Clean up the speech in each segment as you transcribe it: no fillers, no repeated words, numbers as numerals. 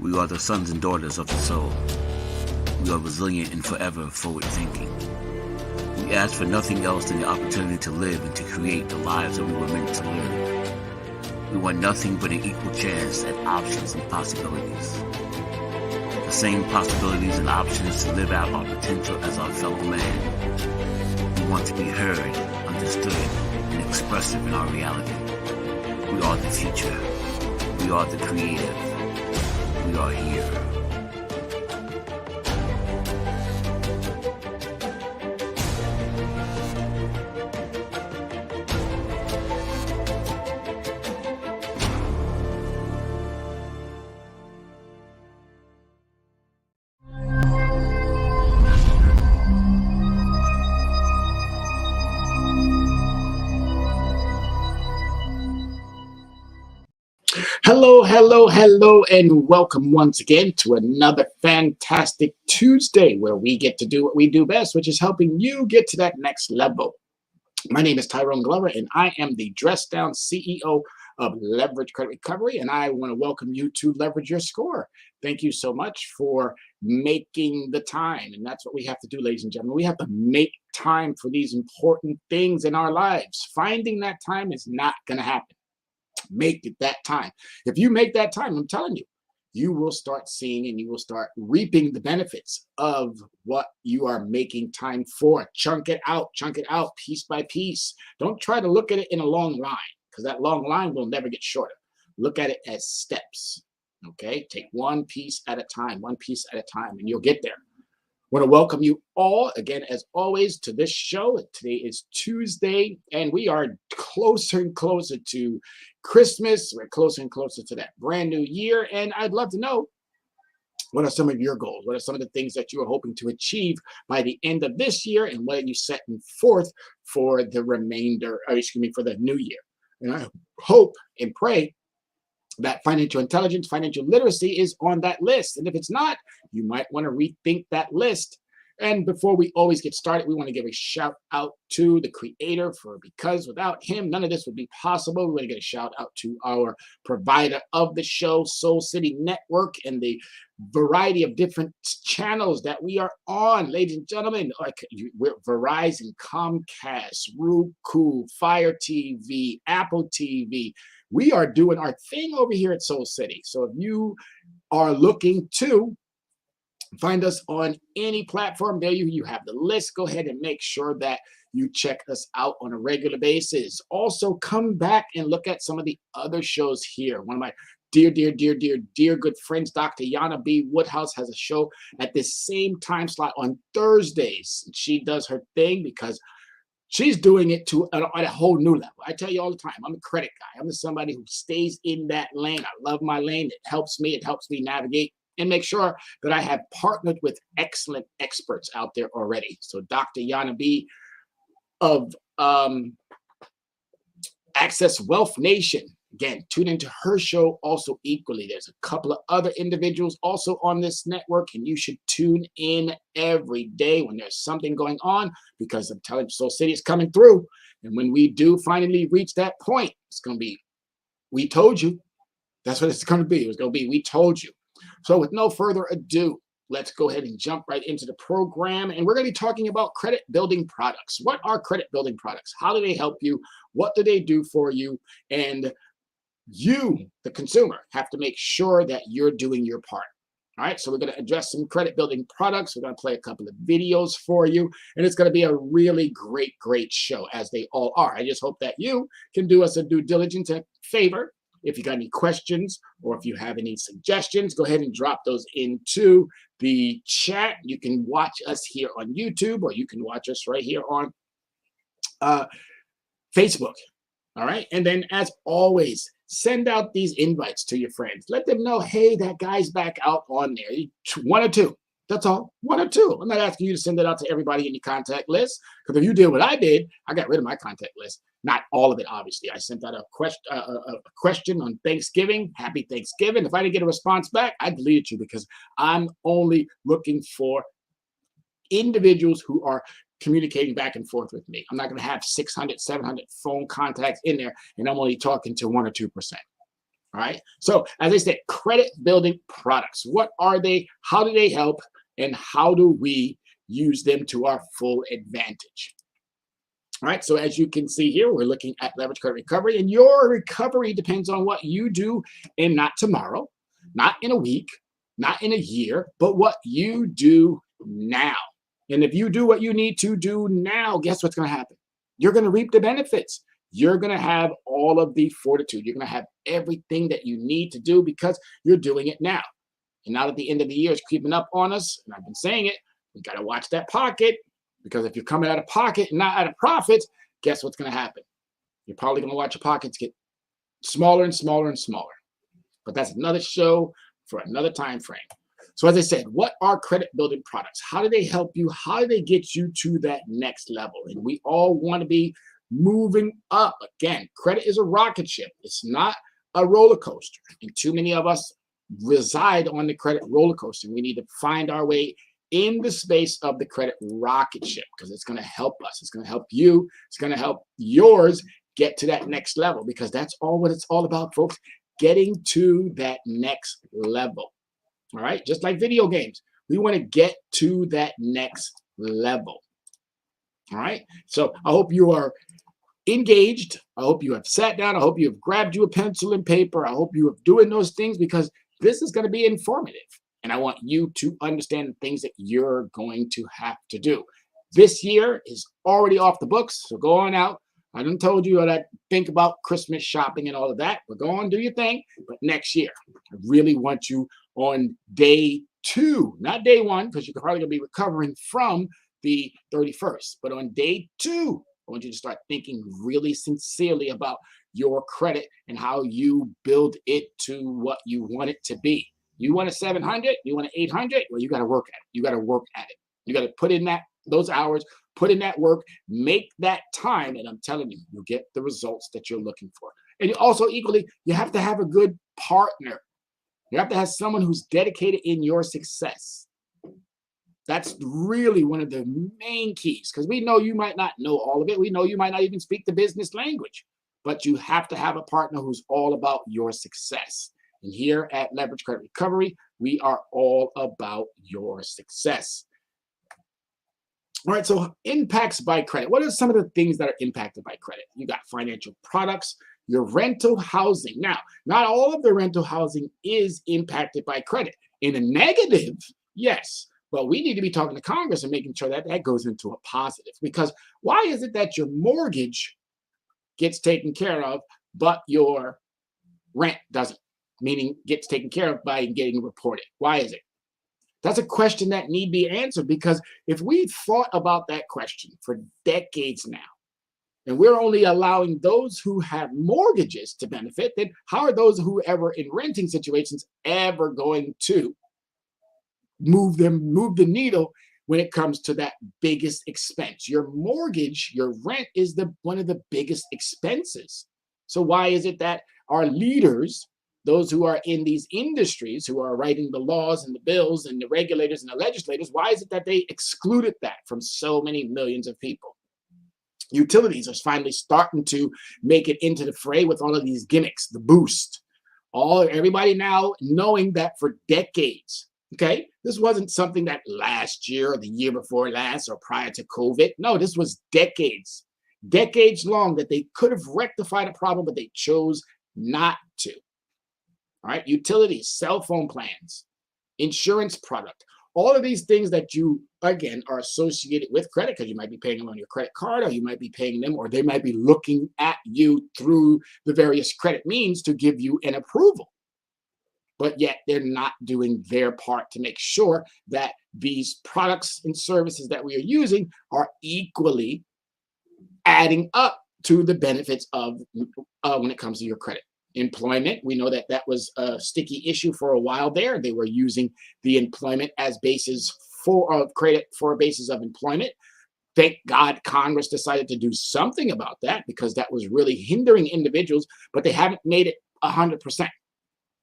We are the sons and daughters of the soul. We are resilient and forever forward-thinking. We ask for nothing else than the opportunity to live and to create the lives that we were meant to live. We want nothing but an equal chance at options and possibilities. The same possibilities and options to live out our potential as our fellow man. We want to be heard, understood, and expressive in our reality. We are the future. We are the creative. We are here. Hello, and welcome once again to another fantastic Tuesday where we get to do what we do best, which is helping you get to that next level. My name is Tyrone Glover, and I am the Dress Down CEO of Leverage Credit Recovery, and I want to welcome you to Leverage Your Score. Thank you so much for making the time, and that's what we have to do, ladies and gentlemen. We have to make time for these important things in our lives. Finding that time is not going to happen. Make it that time. If you make that time, I'm telling you, you will start seeing and you will start reaping the benefits of what you are making time for. Chunk it out piece by piece. Don't try to look at it in a long line, because that long line will never get shorter. Look at it as steps. Okay, take one piece at a time, and you'll get there. I want to welcome you all again, as always, to this show. Today is Tuesday, and we are closer and closer to Christmas. We're closer and closer to that brand new year, and I'd love to know, what are some of your goals? What are some of the things that you are hoping to achieve by the end of this year, and what are you setting forth for the remainder, for the new year? And I hope and pray that financial intelligence, financial literacy is on that list. And if it's not, you might want to rethink that list. And before we always get started, we want to give a shout out to the creator, because without him, none of this would be possible. We want to get a shout out to our provider of the show, Soul City Network, and the variety of different channels that we are on, ladies and gentlemen. Like Verizon, Comcast, Roku, Fire TV, Apple TV. We are doing our thing over here at Soul City. So if you are looking to find us on any platform, there you have the list. Go ahead and make sure that you check us out on a regular basis. Also, come back and look at some of the other shows here. One of my dear good friends, Dr. Yana B. Woodhouse, has a show at the same time slot on Thursdays. She does her thing because she's doing it to a whole new level. I tell you all the time, I'm a credit guy. I'm somebody who stays in that lane. I love my lane. It helps me navigate and make sure that I have partnered with excellent experts out there already. So Dr. Yana B. of Access Wealth Nation, again, tune into her show also equally. There's a couple of other individuals also on this network, and you should tune in every day when there's something going on, because I'm telling you, Soul City is coming through. And when we do finally reach that point, it's going to be, we told you. That's what it's going to be. It's going to be, we told you. So with no further ado, let's go ahead and jump right into the program. And we're going to be talking about credit building products. What are credit building products? How do they help you? What do they do for you? And you, the consumer, have to make sure that you're doing your part. All right, so we're going to address some credit building products. We're going to play a couple of videos for you, and it's going to be a really great show, as they all are. I just hope that you can do us a due diligence and favor. If you got any questions or if you have any suggestions, go ahead and drop those into the chat. You can watch us here on YouTube, or you can watch us right here on Facebook. All right, and then as always, send out these invites to your friends. Let them know, hey, that guy's back out on there. One or two. That's all. One or two. I'm not asking you to send it out to everybody in your contact list, because if you did what I did, I got rid of my contact list. Not all of it, obviously. I sent out a question on Thanksgiving. Happy Thanksgiving. If I didn't get a response back, I deleted you, because I'm only looking for individuals who are communicating back and forth with me. I'm not going to have 600, 700 phone contacts in there, and I'm only talking to 1 or 2%. All right. So as I said, credit building products. What are they? How do they help? And how do we use them to our full advantage? All right. So as you can see here, we're looking at leverage credit recovery, and your recovery depends on what you do, and not tomorrow, not in a week, not in a year, but what you do now. And if you do what you need to do now, guess what's going to happen? You're going to reap the benefits. You're going to have all of the fortitude. You're going to have everything that you need to do because you're doing it now. And now that the end of the year is creeping up on us, and I've been saying it, we got to watch that pocket, because if you're coming out of pocket and not out of profit, guess what's going to happen? You're probably going to watch your pockets get smaller and smaller and smaller. But that's another show for another time frame. So as I said, what are credit building products? How do they help you? How do they get you to that next level? And we all want to be moving up. Again, credit is a rocket ship. It's not a roller coaster. And too many of us reside on the credit roller coaster. We need to find our way in the space of the credit rocket ship, because it's going to help us. It's going to help you. It's going to help yours get to that next level, because that's all what it's all about, folks. Getting to that next level. All right. Just like video games, we want to get to that next level. All right. So I hope you are engaged. I hope you have sat down. I hope you have grabbed you a pencil and paper. I hope you are doing those things, because this is going to be informative. And I want you to understand the things that you're going to have to do. This year is already off the books. So go on out. I done told you that, think about Christmas shopping and all of that, but go on, do your thing. But next year, I really want you on day 2, not day 1, because you're probably going to be recovering from the 31st. But on day 2, I want you to start thinking really sincerely about your credit and how you build it to what you want it to be. You want a 700? You want an 800? Well, you got to work at it. You got to work at it. You got to put in those hours, put in that work, make that time, and I'm telling you, you'll get the results that you're looking for. And also, equally, you have to have a good partner. You have to have someone who's dedicated in your success. That's really one of the main keys, because we know you might not know all of it. We know you might not even speak the business language, but you have to have a partner who's all about your success. And here at Leverage Credit Recovery, we are all about your success. All right, so impacts by credit. What are some of the things that are impacted by credit? You got financial products, your rental housing. Now, not all of the rental housing is impacted by credit. In a negative, yes, but we need to be talking to Congress and making sure that that goes into a positive. Because why is it that your mortgage gets taken care of, but your rent doesn't? Meaning gets taken care of by getting reported. Why is it? That's a question that need be answered, because if we thought about that question for decades now, and we're only allowing those who have mortgages to benefit, then how are those who ever in renting situations ever going to move the needle when it comes to that biggest expense? Your mortgage, your rent is one of the biggest expenses. So why is it that our leaders, those who are in these industries, who are writing the laws and the bills and the regulators and the legislators, why is it that they excluded that from so many millions of people? Utilities are finally starting to make it into the fray with all of these gimmicks, the boost. Everybody now knowing that for decades, okay, this wasn't something that last year or the year before last or prior to COVID. No, this was decades long that they could have rectified a problem, but they chose not to. All right, utilities, cell phone plans, insurance product, all of these things that you, again, are associated with credit, because you might be paying them on your credit card, or you might be paying them, or they might be looking at you through the various credit means to give you an approval. But yet they're not doing their part to make sure that these products and services that we are using are equally adding up to the benefits of when it comes to your credit. Employment, we know that that was a sticky issue for a while there. They were using the employment as basis for credit for a basis of employment. Thank God Congress decided to do something about that, because that was really hindering individuals, but they haven't made it 100%.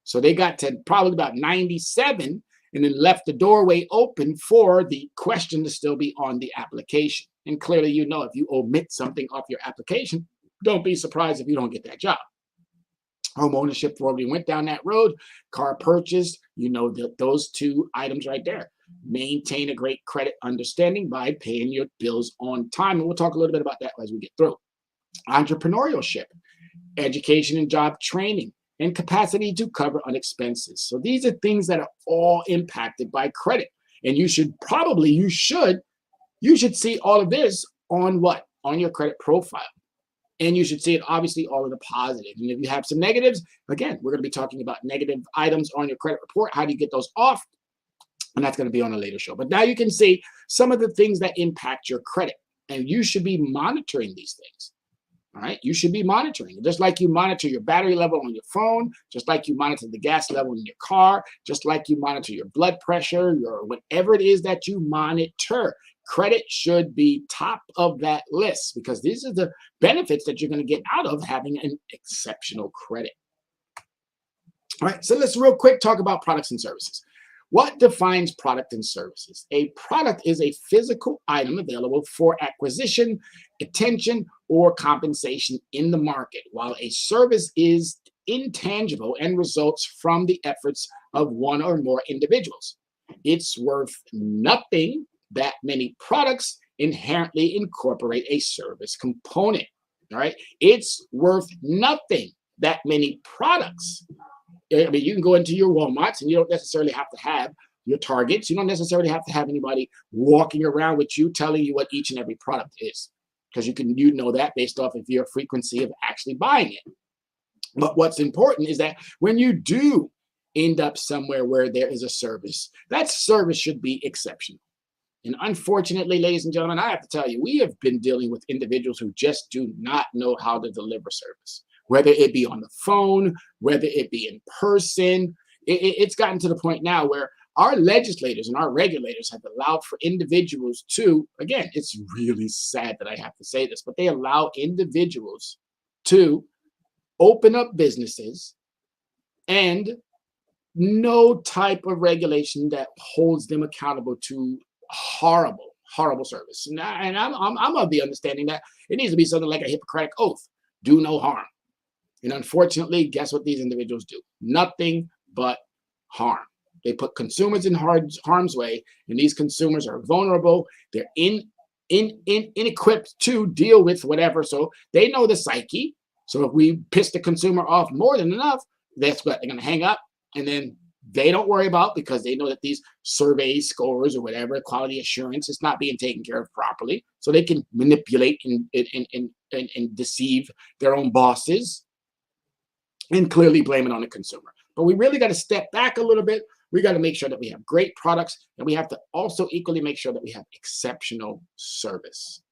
So they got to probably about 97 and then left the doorway open for the question to still be on the application. And clearly, you know, if you omit something off your application, don't be surprised if you don't get that job. Home ownership, before we went down that road. Car purchase, those two items right there. Maintain a great credit understanding by paying your bills on time. And we'll talk a little bit about that as we get through. Entrepreneurship, education and job training, and capacity to cover on expenses. So these are things that are all impacted by credit. And you should see all of this on what? On your credit profile. And you should see it obviously all of the positive. And if you have some negatives, again, we're going to be talking about negative items on your credit report. How do you get those off? And that's going to be on a later show. But now you can see some of the things that impact your credit. And you should be monitoring these things. All right. You should be monitoring, just like you monitor your battery level on your phone, just like you monitor the gas level in your car, just like you monitor your blood pressure, your whatever it is that you monitor. Credit should be top of that list because these are the benefits that you're going to get out of having an exceptional credit. All right. So let's real quick talk about products and services. What defines product and services? A product is a physical item available for acquisition, attention, or compensation in the market, while a service is intangible and results from the efforts of one or more individuals. It's worth nothing that many products inherently incorporate a service component. All right. It's worth nothing that many products. I mean, you can go into your Walmarts and you don't necessarily have to have your Targets. You don't necessarily have to have anybody walking around with you telling you what each and every product is, because you know that based off of your frequency of actually buying it. But what's important is that when you do end up somewhere where there is a service, that service should be exceptional. And unfortunately, ladies and gentlemen, I have to tell you, we have been dealing with individuals who just do not know how to deliver service. Whether it be on the phone, whether it be in person, it's gotten to the point now where our legislators and our regulators have allowed for individuals to, again, it's really sad that I have to say this, but they allow individuals to open up businesses and no type of regulation that holds them accountable to horrible service. And I'm of the understanding that it needs to be something like a Hippocratic oath: do no harm. And unfortunately, guess what these individuals do? Nothing but harm. They put consumers in harm's way, and these consumers are vulnerable. They're inequipped to deal with whatever. So they know the psyche. So if we piss the consumer off more than enough, that's what they're going to hang up, and then they don't worry about, because they know that these survey scores or whatever, quality assurance, is not being taken care of properly. So they can manipulate and deceive their own bosses and clearly blame it on the consumer. But we really got to step back a little bit. We got to make sure that we have great products, and we have to also equally make sure that we have exceptional service.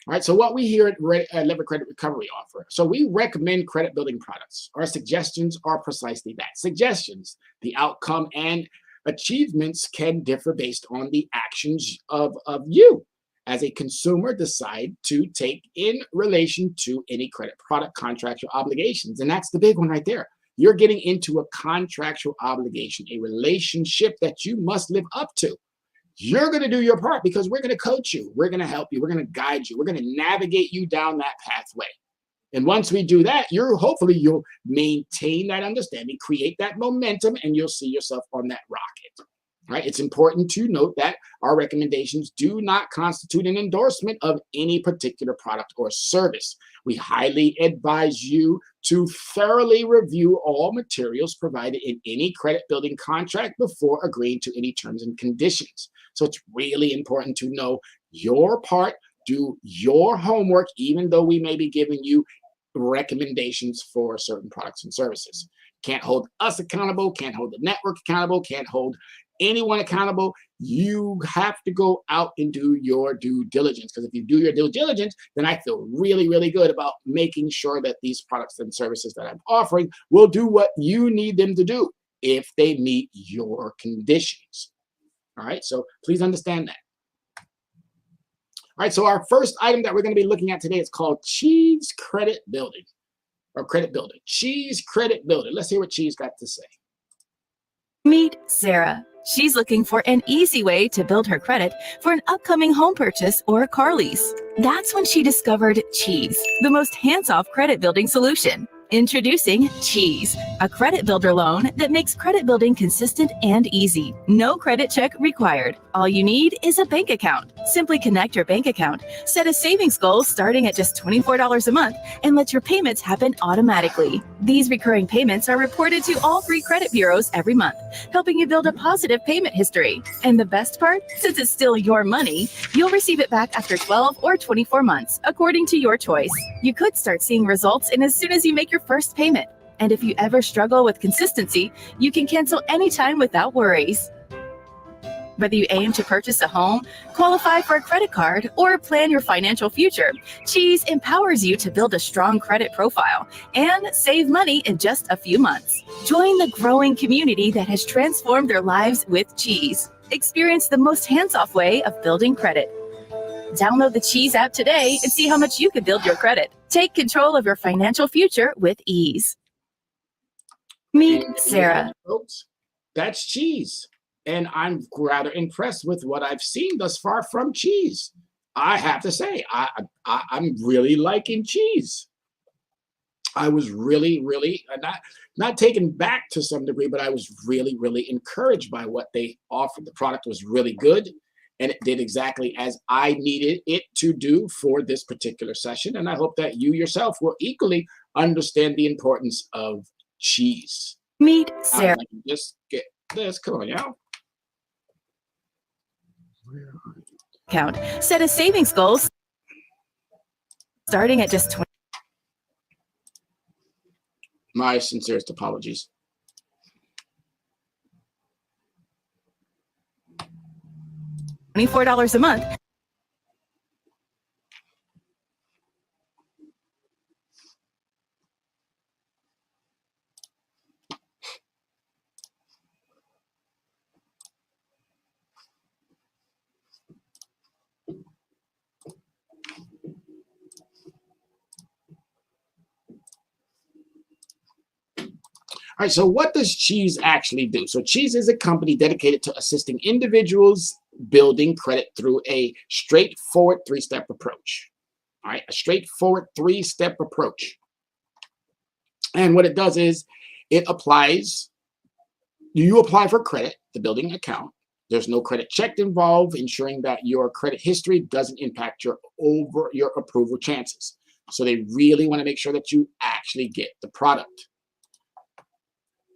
All right, so what we here at Leverage Credit Recovery offer. So we recommend credit building products. Our suggestions are precisely that, suggestions. The outcome and achievements can differ based on the actions of you as a consumer decide to take in relation to any credit product contractual obligations. And that's the big one right there. You're getting into a contractual obligation, a relationship that you must live up to. You're going to do your part because we're going to coach you. We're going to help you. We're going to guide you. We're going to navigate you down that pathway. And once we do that, hopefully you'll maintain that understanding, create that momentum, and you'll see yourself on that rocket. Right? It's important to note that our recommendations do not constitute an endorsement of any particular product or service. We highly advise you to thoroughly review all materials provided in any credit building contract before agreeing to any terms and conditions. So it's really important to know your part, do your homework, even though we may be giving you recommendations for certain products and services. Can't hold us accountable, can't hold the network accountable, can't hold anyone accountable. You have to go out and do your due diligence, because if you do your due diligence, then I feel really, really good about making sure that these products and services that I'm offering will do what you need them to do if they meet your conditions. All right, so please understand that. All right, so our first item that we're going to be looking at today is called Cheese Credit Building, or Credit Builder. Cheese Credit Builder. Let's hear what Cheese got to say. Meet Sarah. She's looking for an easy way to build her credit for an upcoming home purchase or car lease. That's when she discovered Cheese, the most hands-off credit building solution. Introducing Cheese, a credit builder loan that makes credit building consistent and easy. No credit check required. All you need is a bank account. Simply connect your bank account, set a savings goal starting at just $24 a month, and let your payments happen automatically. These recurring payments are reported to all 3 credit bureaus every month, helping you build a positive payment history. And the best part, since it's still your money, you'll receive it back after 12 or 24 months, according to your choice. You could start seeing results in as soon as you make your first payment. And if you ever struggle with consistency, you can cancel anytime without worries. Whether you aim to purchase a home, qualify for a credit card, or plan your financial future, Cheese empowers you to build a strong credit profile and save money in just a few months. Join the growing community that has transformed their lives with Cheese. Experience the most hands-off way of building credit. Download the Cheese app today and see how much you can build your credit. Take control of your financial future with ease. Meet Sarah. Folks, that's Cheese. And I'm rather impressed with what I've seen thus far from Cheese. I have to say, I'm really liking Cheese. I was really not taken back to some degree, but I was really encouraged by what they offered. The product was really good, and it did exactly as I needed it to do for this particular session. And I hope that you yourself will equally understand the importance of Cheese. Meet Sarah. Just get this. Come on, y'all. Account. Set a savings goal starting at just 20. My sincerest apologies. $24 a month. All right, so what does Cheese actually do? So Cheese is a company dedicated to assisting individuals building credit through a straightforward 3-step approach. All right, a straightforward 3-step approach. And what it does is it applies, you apply for credit, the building account. There's no credit check involved, ensuring that your credit history doesn't impact your approval chances. So they really want to make sure that you actually get the product.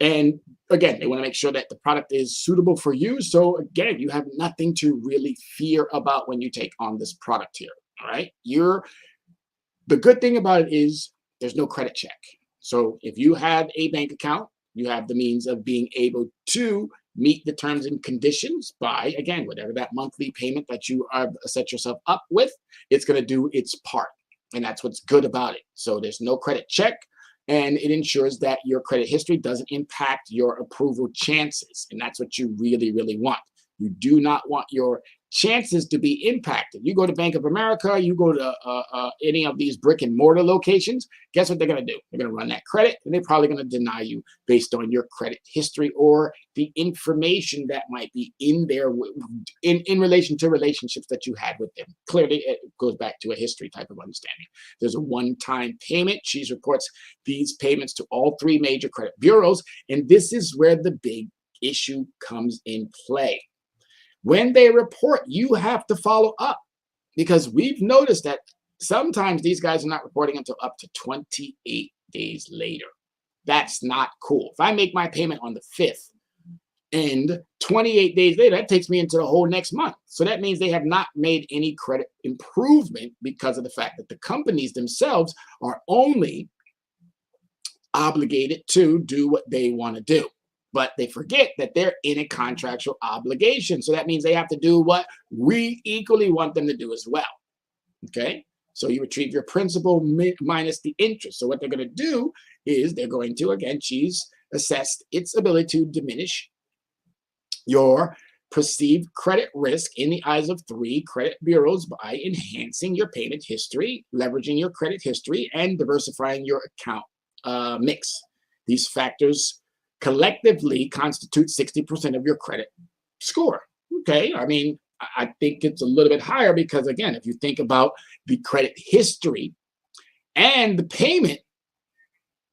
And again, they want to make sure that the product is suitable for you. So again, you have nothing to really fear about when you take on this product here. All right. The good thing about it is there's no credit check. So if you have a bank account, you have the means of being able to meet the terms and conditions by, again, whatever that monthly payment that you are set yourself up with, it's going to do its part. And that's what's good about it. So there's no credit check. And it ensures that your credit history doesn't impact your approval chances. And that's what you really want. You do not want your chances to be impacted. You go to Bank of America, you go to any of these brick and mortar locations, guess what they're going to do? They're going to run that credit, and they're probably going to deny you based on your credit history or the information that might be in there in relation to relationships that you had with them. Clearly, it goes back to a history type of understanding. There's a one-time payment. Cheese reports these payments to all 3 major credit bureaus, and this is where the big issue comes in play. When they report, you have to follow up, because we've noticed that sometimes these guys are not reporting until up to 28 days later. That's not cool. If I make my payment on the 5th and 28 days later, that takes me into the whole next month. So that means they have not made any credit improvement because of the fact that the companies themselves are only obligated to do what they want to do. But they forget that they're in a contractual obligation. So that means they have to do what we equally want them to do as well. Okay? So you retrieve your principal minus the interest. So what they're going to do is they're going to, again, Cheese assess its ability to diminish your perceived credit risk in the eyes of 3 credit bureaus by enhancing your payment history, leveraging your credit history, and diversifying your account mix. These factors collectively constitute 60% of your credit score. Okay, I mean, I think it's a little bit higher because, again, if you think about the credit history and the payment,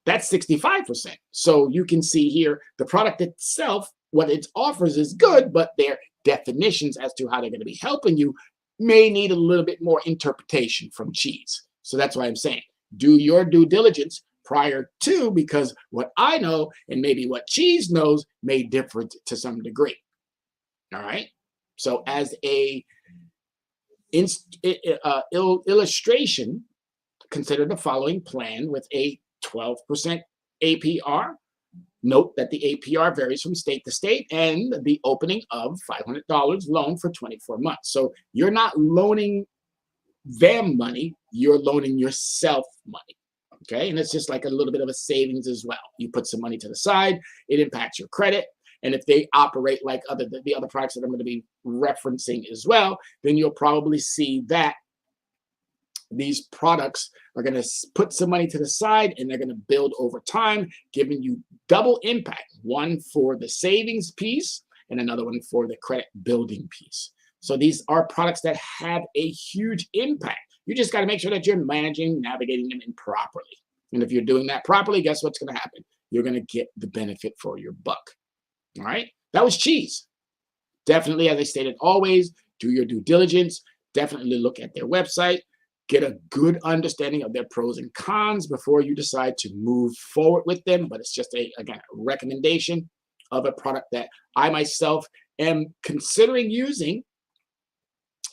That's 65%. So you can see here the product itself, what it offers is good, but their definitions as to how they're going to be helping you may need a little bit more interpretation from Cheese. So that's why I'm saying do your due diligence prior to, because what I know and maybe what Cheese knows may differ to some degree. All right. So as a illustration, consider the following plan with a 12% APR. Note that the APR varies from state to state and the opening of $500 loan for 24 months. So you're not loaning them money, you're loaning yourself money. Okay, and it's just like a little bit of a savings as well. You put some money to the side, it impacts your credit. And if they operate like the other products that I'm going to be referencing as well, then you'll probably see that these products are going to put some money to the side and they're going to build over time, giving you double impact, one for the savings piece and another one for the credit building piece. So these are products that have a huge impact. You just got to make sure that you're managing, navigating them properly. And if you're doing that properly, guess what's going to happen? You're going to get the benefit for your buck. All right. That was Cheese. Definitely, as I stated, always do your due diligence. Definitely look at their website. Get a good understanding of their pros and cons before you decide to move forward with them. But it's just again, a recommendation of a product that I myself am considering using.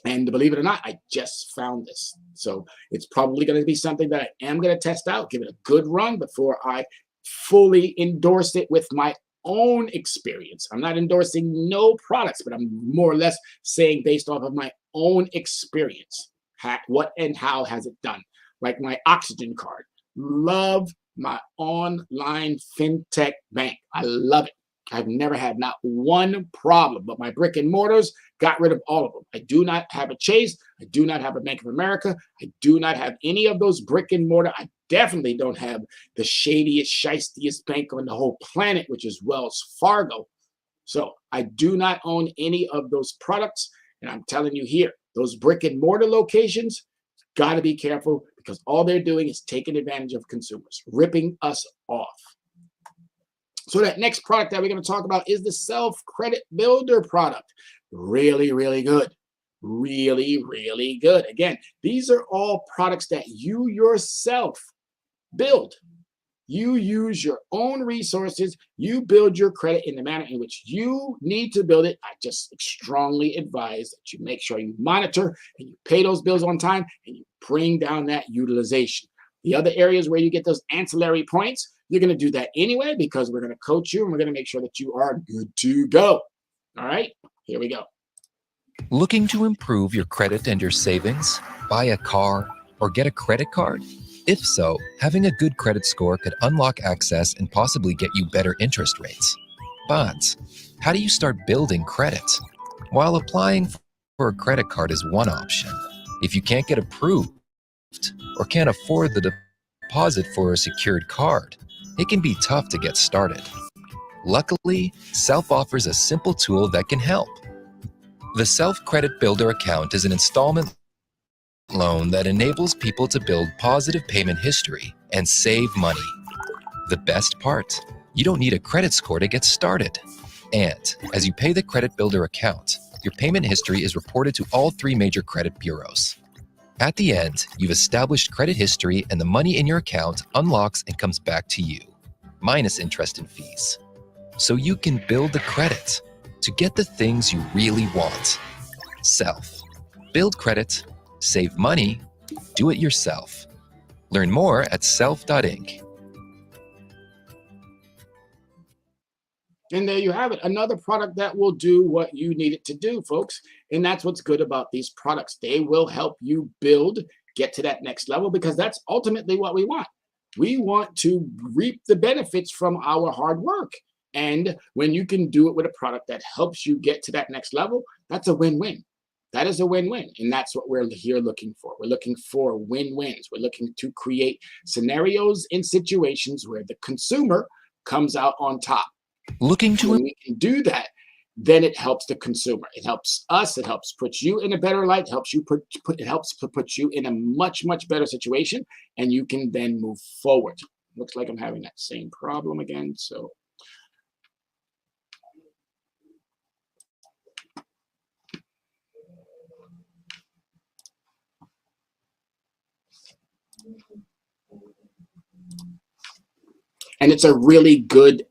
And believe it or not, I just found this. So it's probably going to be something that I am going to test out, give it a good run before I fully endorse it with my own experience. I'm not endorsing no products, but I'm more or less saying based off of my own experience. What and how has it done? Like my Oxygen card. Love my online fintech bank. I love it. I've never had not one problem, but my brick and mortars got rid of all of them. I do not have a Chase. I do not have a Bank of America. I do not have any of those brick and mortar. I definitely don't have the shadiest, shystiest bank on the whole planet, which is Wells Fargo. So I do not own any of those products. And I'm telling you here, those brick and mortar locations, got to be careful because all they're doing is taking advantage of consumers, ripping us off. So that next product that we're going to talk about is the Self Credit Builder product. Really, really good. Really, really good. Again, these are all products that you yourself build. You use your own resources. You build your credit in the manner in which you need to build it. I just strongly advise that you make sure you monitor and you pay those bills on time and you bring down that utilization. The other areas where you get those ancillary points, you're going to do that anyway because we're going to coach you and we're going to make sure that you are good to go. All right, here we go. Looking to improve your credit and your savings? Buy a car or get a credit card? If so, having a good credit score could unlock access and possibly get you better interest rates. But how do you start building credit? While applying for a credit card is one option, if you can't get approved or can't afford the deposit for a secured card, it can be tough to get started. Luckily, Self offers a simple tool that can help. The Self Credit Builder account is an installment loan that enables people to build positive payment history and save money. The best part, you don't need a credit score to get started. And as you pay the Credit Builder account, your payment history is reported to all 3 major credit bureaus. At the end, you've established credit history and the money in your account unlocks and comes back to you, minus interest and fees. So you can build the credit to get the things you really want. Self. Build credit, save money, do it yourself. Learn more at self.inc. And there you have it, another product that will do what you need it to do, folks. And that's what's good about these products. They will help you build, get to that next level, because that's ultimately what we want. We want to reap the benefits from our hard work. And when you can do it with a product that helps you get to that next level, that's a win-win. That is a win-win. And that's what we're here looking for. We're looking for win-wins. We're looking to create scenarios and situations where the consumer comes out on top. Looking to When we can do that, then it helps the consumer. It helps us. It helps put you in a better light. It helps you put you in a much, much better situation, and you can then move forward. Looks like I'm having that same problem again. So and it's a really good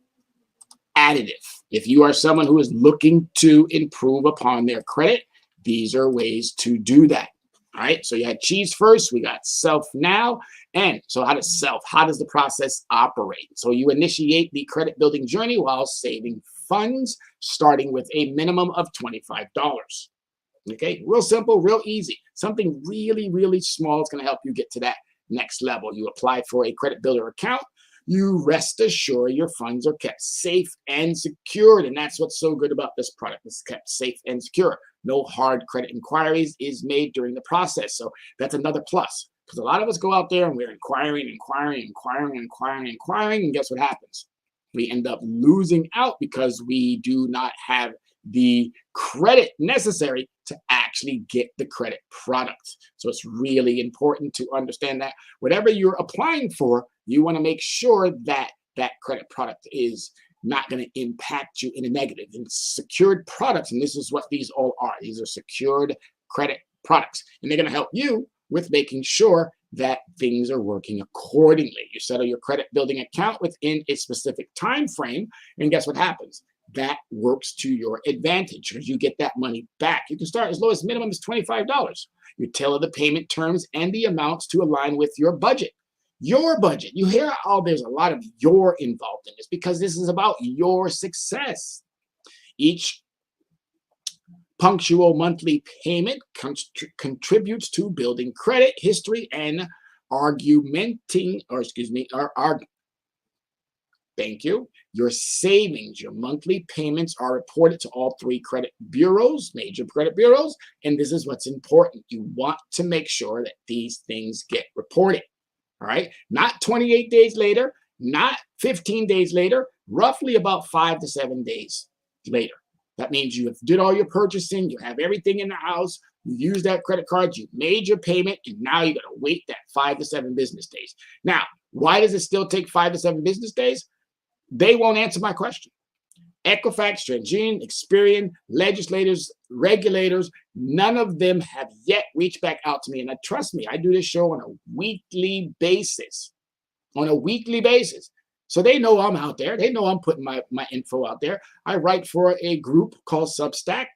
additive. If you are someone who is looking to improve upon their credit, these are ways to do that. All right, so you had cheese first, we got self now. And so how does the process operate? So you initiate the credit building journey while saving funds, starting with a minimum of $25. Okay, real simple, real easy. Something really, really small is going to help you get to that next level. You apply for a credit builder account. You rest assured your funds are kept safe and secured. And that's what's so good about this product. It's kept safe and secure. No hard credit inquiries is made during the process. So that's another plus. Because a lot of us go out there and we're inquiring. And guess what happens? We end up losing out because we do not have the credit necessary to actually get the credit product. So it's really important to understand that whatever you're applying for, you want to make sure that that credit product is not going to impact you in a negative. And secured products, and this is what these all are. These are secured credit products, and they're going to help you with making sure that things are working accordingly. You settle your credit building account within a specific time frame, and guess what happens? That works to your advantage because you get that money back. You can start as low as minimum as $25. You tailor the payment terms and the amounts to align with your budget. Your budget. You hear how there's a lot of your involved in this because this is about your success. Each punctual monthly payment contributes to building credit history and thank you. Your savings, your monthly payments are reported to all three credit bureaus, major credit bureaus, and this is what's important. You want to make sure that these things get reported, all right? Not 28 days later, not 15 days later, roughly about 5 to 7 days later. That means you have did all your purchasing, you have everything in the house, you use that credit card, you made your payment, and now you got to wait that 5 to 7 business days. Now, why does it still take 5 to 7 business days? They won't answer my question. Equifax, TransUnion, Experian, legislators, regulators, none of them have yet reached back out to me. And trust me, I do this show on a weekly basis. So they know I'm out there. They know I'm putting my info out there. I write for a group called Substack.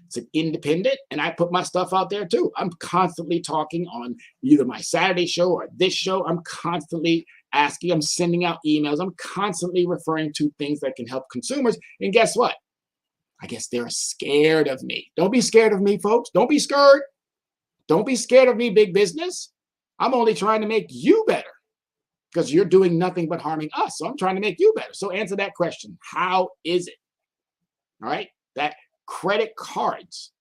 It's an independent, and I put my stuff out there too. I'm constantly talking on either my Saturday show or this show. I'm constantly asking, I'm sending out emails. I'm constantly referring to things that can help consumers. And guess what? I guess they're scared of me. Don't be scared of me, folks. Don't be scared. Don't be scared of me, big business. I'm only trying to make you better because you're doing nothing but harming us. So I'm trying to make you better. So answer that question. How is it? All right. That credit cards,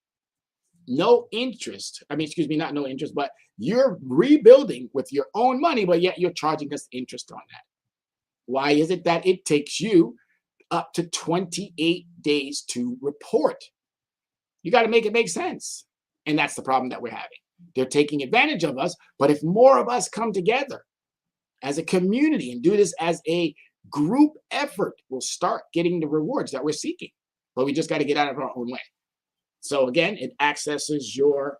no interest. Not no interest, but you're rebuilding with your own money, but yet you're charging us interest on that. Why is it that it takes you up to 28 days to report? You got to make it make sense. And that's the problem that we're having. They're taking advantage of us, but if more of us come together as a community and do this as a group effort, we'll start getting the rewards that we're seeking. But we just got to get out of our own way. So again, it accesses your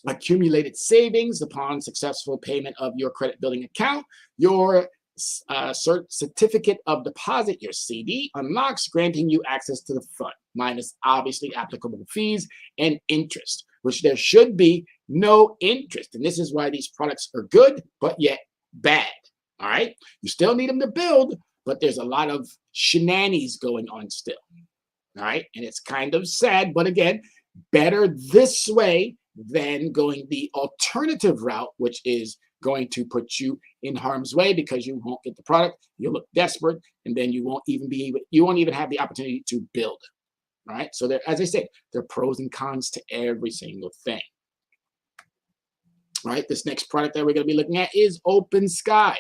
accumulated savings upon successful payment of your credit building account. Your certificate of deposit, your CD, unlocks, granting you access to the fund, minus obviously applicable fees and interest, which there should be no interest. And this is why these products are good, but yet bad. All right. You still need them to build, but there's a lot of shenanigans going on still. All right. And it's kind of sad, but again, better this way than going the alternative route, which is going to put you in harm's way because you won't get the product. You'll look desperate, and then you won't even have the opportunity to build. All right. So there, as I said, there are pros and cons to every single thing. All right. This next product that we're going to be looking at is Open Sky.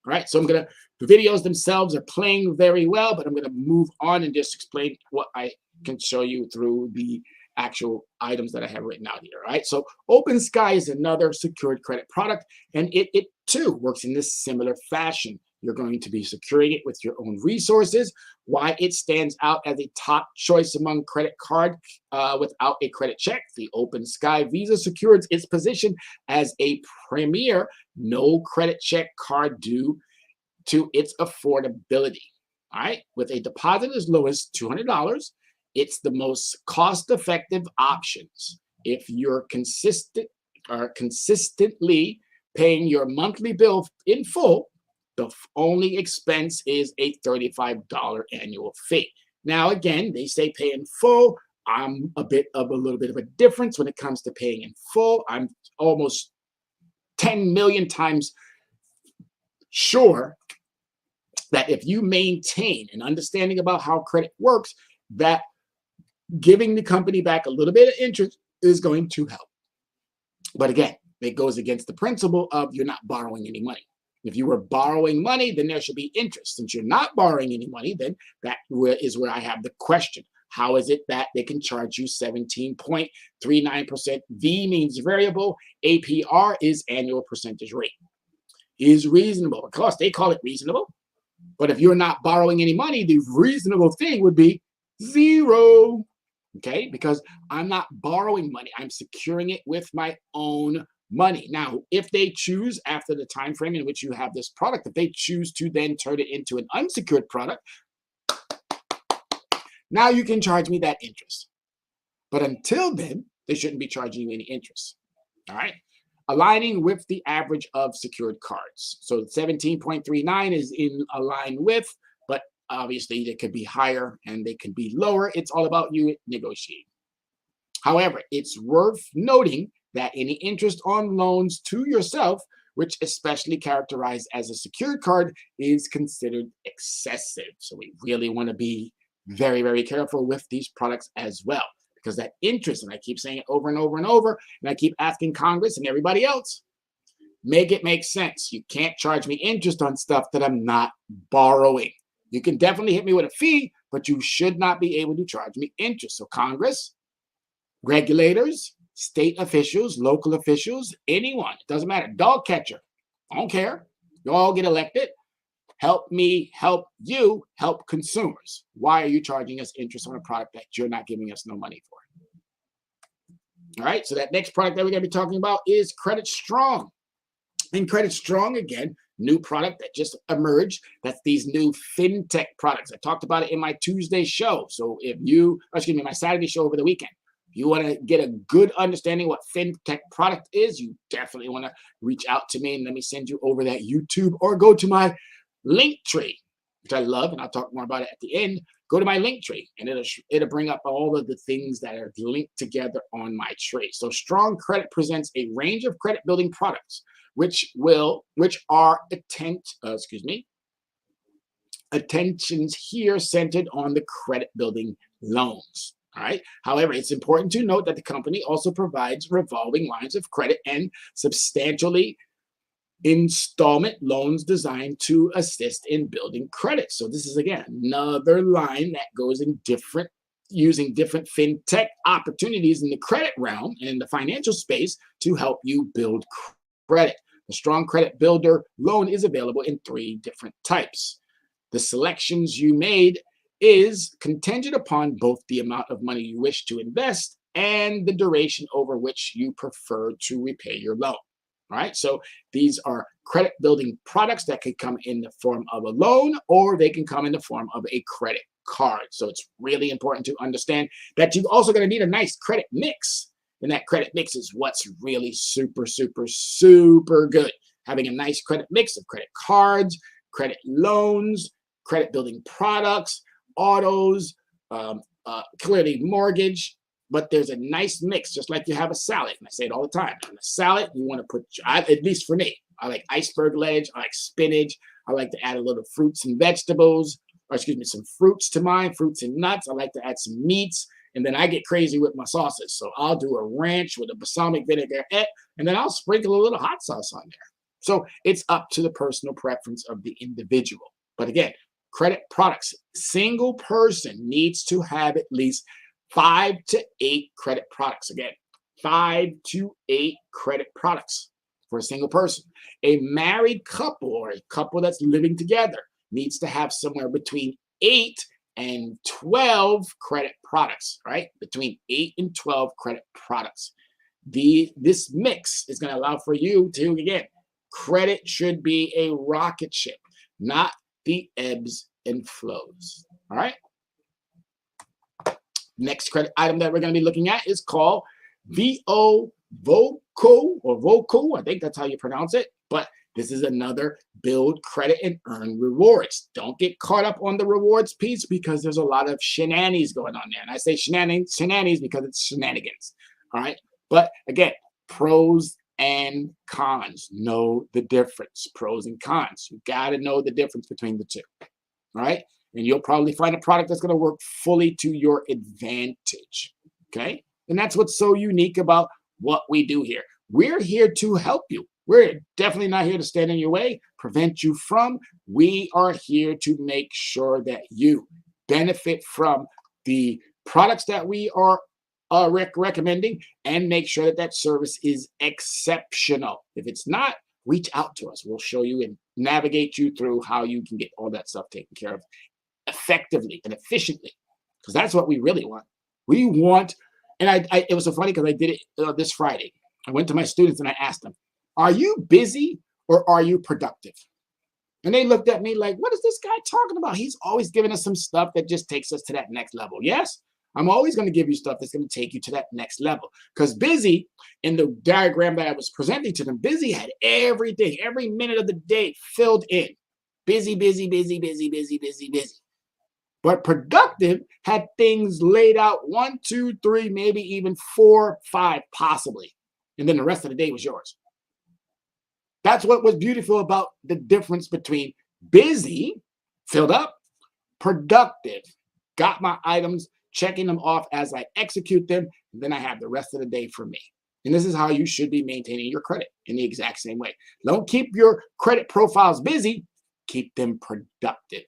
All right. So the videos themselves are playing very well, but I'm going to move on and just explain what I can show you through the actual items that I have written out here. All right. So Open Sky is another secured credit product, and it too works in this similar fashion. You're going to be securing it with your own resources. Why it stands out as a top choice among credit card without a credit check, the Open Sky Visa secures its position as a premier no credit check card due to its affordability. All right, with a deposit as low as $200, it's the most cost-effective options. If you're consistently paying your monthly bill in full, the only expense is a $35 annual fee. Now, again, they say pay in full. I'm a little bit of a difference when it comes to paying in full. I'm almost 10 million times sure that if you maintain an understanding about how credit works, that giving the company back a little bit of interest is going to help. But again, it goes against the principle of you're not borrowing any money. If you were borrowing money, then there should be interest. Since you're not borrowing any money, then that is where I have the question. How is it that they can charge you 17.39%? V means variable. APR is annual percentage rate. Is reasonable. Of course, they call it reasonable. But if you're not borrowing any money, the reasonable thing would be 0. Okay? Because I'm not borrowing money. I'm securing it with my own money. Now, if they choose after the time frame in which you have this product, if they choose to then turn it into an unsecured product, now you can charge me that interest. But until then, they shouldn't be charging you any interest. All right? Aligning with the average of secured cards. So 17.39 is in line with, but obviously they could be higher and they could be lower. It's all about you negotiating. However, it's worth noting that any interest on loans to yourself, which especially characterized as a secured card, is considered excessive. So we really want to be very, very careful with these products as well, because that interest, and I keep saying it over and over and over, and I keep asking Congress and everybody else, make it make sense. You can't charge me interest on stuff that I'm not borrowing. You can definitely hit me with a fee, but you should not be able to charge me interest. So Congress, regulators, state officials, local officials, anyone, it doesn't matter, dog catcher, I don't care. You all get elected. Help me help you help consumers. Why are you charging us interest on a product that you're not giving us no money for? All right, so that next product that we're going to be talking about is Credit Strong. And Credit Strong, again, new product that just emerged. That's these new fintech products. I talked about it in my Tuesday show. So my Saturday show over the weekend. If you want to get a good understanding what fintech product is, you definitely want to reach out to me and let me send you over that YouTube, or go to my link tree, which I love, and I'll talk more about it at the end. Go to my link tree, and it'll bring up all of the things that are linked together on my tree. So Strong Credit presents a range of credit building products, which are attentions here centered on the credit building loans. All right. However, it's important to note that the company also provides revolving lines of credit and substantially installment loans designed to assist in building credit. So this is, again, another line that goes in using different fintech opportunities in the credit realm and in the financial space to help you build credit. The Strong Credit Builder loan is available in 3 different types. The selections you made is contingent upon both the amount of money you wish to invest and the duration over which you prefer to repay your loan. All right, so these are credit building products that could come in the form of a loan, or they can come in the form of a credit card. So it's really important to understand that you're also going to need a nice credit mix. And that credit mix is what's really super, super, super good. Having a nice credit mix of credit cards, credit loans, credit building products, autos, clearly mortgage. But there's a nice mix, just like you have a salad. And I say it all the time. On a salad, you want to put, at least for me, I like iceberg lettuce, I like spinach. I like to add a little fruits and vegetables, some fruits to mine, fruits and nuts. I like to add some meats. And then I get crazy with my sauces. So I'll do a ranch with a balsamic vinaigrette, and then I'll sprinkle a little hot sauce on there. So it's up to the personal preference of the individual. But again, credit products, single person needs to have at least 5 to 8 credit products. Again, 5 to 8 credit products for a single person. A married couple or a couple that's living together needs to have somewhere between 8 and 12 credit products, right? Between 8 and 12 credit products. This mix is going to allow for you to, again, credit should be a rocket ship, not the ebbs and flows. All right. Next credit item that we're going to be looking at is called VO Voco or Voco. I think that's how you pronounce it. But this is another build credit and earn rewards. Don't get caught up on the rewards piece because there's a lot of shenanigans going on there. And I say shenanigans because it's shenanigans. All right. But again, pros and cons. Know the difference. Pros and cons. You got to know the difference between the two. All right. And you'll probably find a product that's going to work fully to your advantage. Okay. And that's what's so unique about what we do here. We're here to help you. We're definitely not here to stand in your way, prevent you from. We are here to make sure that you benefit from the products that we are recommending and make sure that that service is exceptional. If it's not, reach out to us. We'll show you and navigate you through how you can get all that stuff taken care of effectively and efficiently, because that's what we really want. We want, and it was so funny because I did it this Friday. I went to my students and I asked them, are you busy or are you productive? And they looked at me like, what is this guy talking about? He's always giving us some stuff that just takes us to that next level. Yes, I'm always going to give you stuff that's going to take you to that next level. Because busy, in the diagram that I was presenting to them, busy had everything, every minute of the day filled in. Busy, busy, busy, busy, busy, busy, busy. But productive had things laid out 1, 2, 3, maybe even 4, 5, possibly. And then the rest of the day was yours. That's what was beautiful about the difference between busy, filled up, productive, got my items, checking them off as I execute them, and then I have the rest of the day for me. And this is how you should be maintaining your credit in the exact same way. Don't keep your credit profiles busy, keep them productive.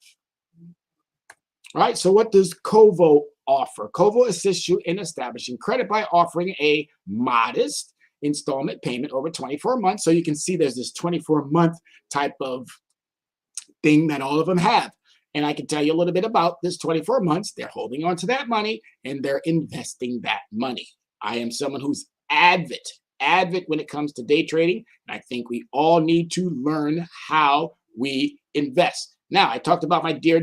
All right, so what does Kovo offer? Kovo assists you in establishing credit by offering a modest installment payment over 24 months. So you can see there's this 24-month type of thing that all of them have. And I can tell you a little bit about this 24 months. They're holding on to that money and they're investing that money. I am someone who's avid when it comes to day trading. And I think we all need to learn how we invest. Now, I talked about my dear